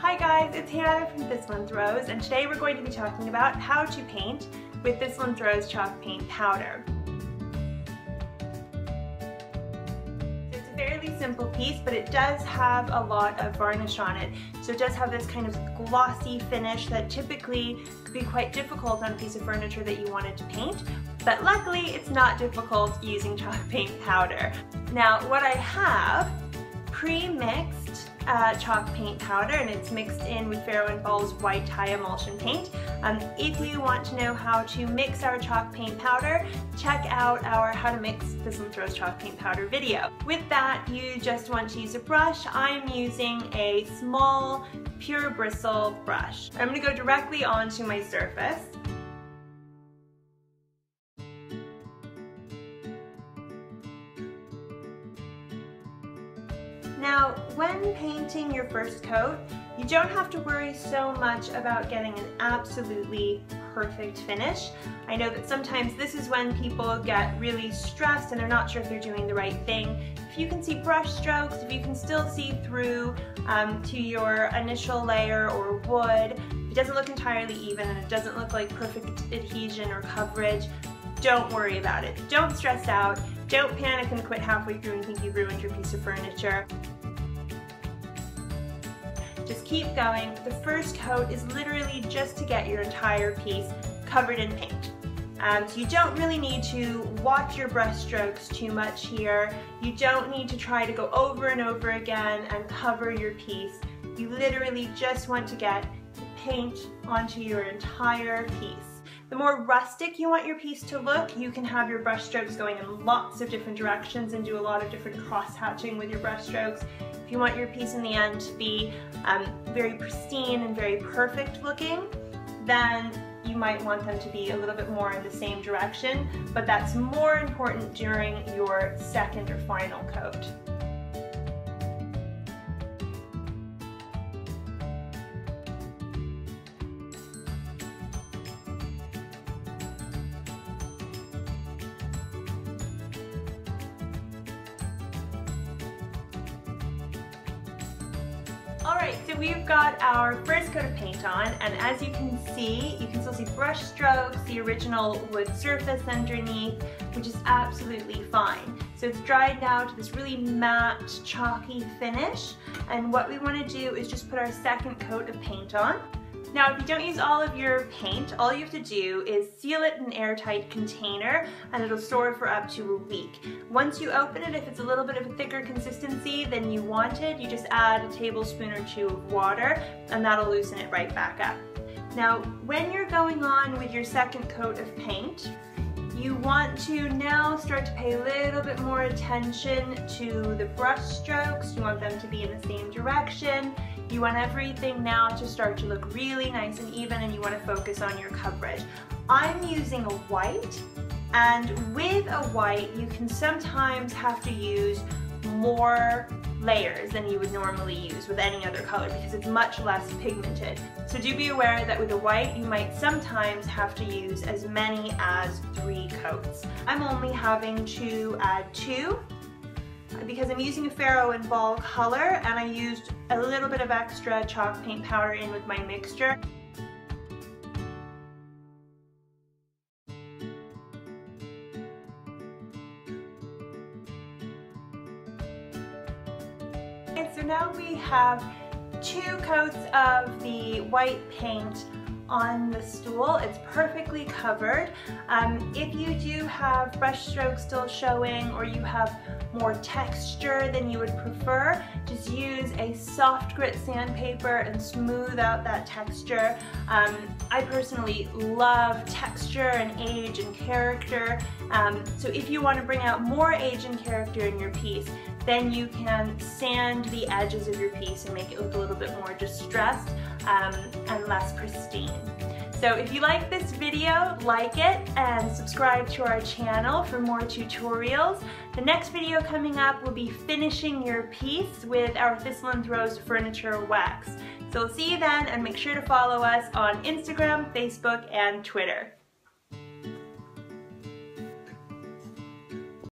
Hi guys, it's Hannah from Thistle and today we're going to be talking about how to paint with Thistle chalk paint powder. It's a fairly simple piece, but it does have a lot of varnish on it. So it does have this kind of glossy finish that typically could be quite difficult on a piece of furniture that you wanted to paint. But luckily it's not difficult using chalk paint powder. Now what I have pre-mixed chalk paint powder, and it's mixed in with Farrow & Ball's white tie emulsion paint. If you want to know how to mix our chalk paint powder, check out our How to Mix Thistle & chalk paint powder video. With that, you just want to use a brush. I'm using a small pure bristle brush. I'm going to go directly onto my surface. Now, when painting your first coat, you don't have to worry so much about getting an absolutely perfect finish. I know that sometimes this is when people get really stressed and they're not sure if they're doing the right thing. If you can see brush strokes, if you can still see through to your initial layer or wood, if it doesn't look entirely even and it doesn't look like perfect adhesion or coverage, don't worry about it. Don't stress out. Don't panic and quit halfway through and think you've ruined your piece of furniture. Just keep going. The first coat is literally just to get your entire piece covered in paint. So you don't really need to watch your brush strokes too much here. You don't need to try to go over and over again and cover your piece. You literally just want to get the paint onto your entire piece. The more rustic you want your piece to look, you can have your brush strokes going in lots of different directions and do a lot of different cross-hatching with your brush strokes. If you want your piece in the end to be very pristine and very perfect looking, then you might want them to be a little bit more in the same direction, but that's more important during your second or final coat. Alright, so we've got our first coat of paint on, and as you can still see brush strokes, the original wood surface underneath, which is absolutely fine. So it's dried now to this really matte, chalky finish, and what we want to do is just put our second coat of paint on. Now, if you don't use all of your paint, all you have to do is seal it in an airtight container and it'll store for up to a week. Once you open it, if it's a little bit of a thicker consistency than you wanted, you just add a tablespoon or two of water and that'll loosen it right back up. Now, when you're going on with your second coat of paint, you want to now start to pay a little bit more attention to the brush strokes. You want them to be in the same direction. You want everything now to start to look really nice and even, and you want to focus on your coverage. I'm using a white, and with a white you can sometimes have to use more layers than you would normally use with any other color because it's much less pigmented. So do be aware that with a white you might sometimes have to use as many as 3 coats. I'm only having to add 2 because I'm using a Farrow & Ball color, and I used a little bit of extra chalk paint powder in with my mixture. Okay, so now we have 2 coats of the white paint on the stool. It's perfectly covered. If you do have brush strokes still showing, or you have more texture than you would prefer, just use a soft grit sandpaper and smooth out that texture. I personally love texture and age and character, so if you want to bring out more age and character in your piece, then you can sand the edges of your piece and make it look a little bit more distressed and less pristine. So if you like this video, like it and subscribe to our channel for more tutorials. The next video coming up will be finishing your piece with our Thistle & Rose furniture wax. So we'll see you then, and make sure to follow us on Instagram, Facebook, and Twitter.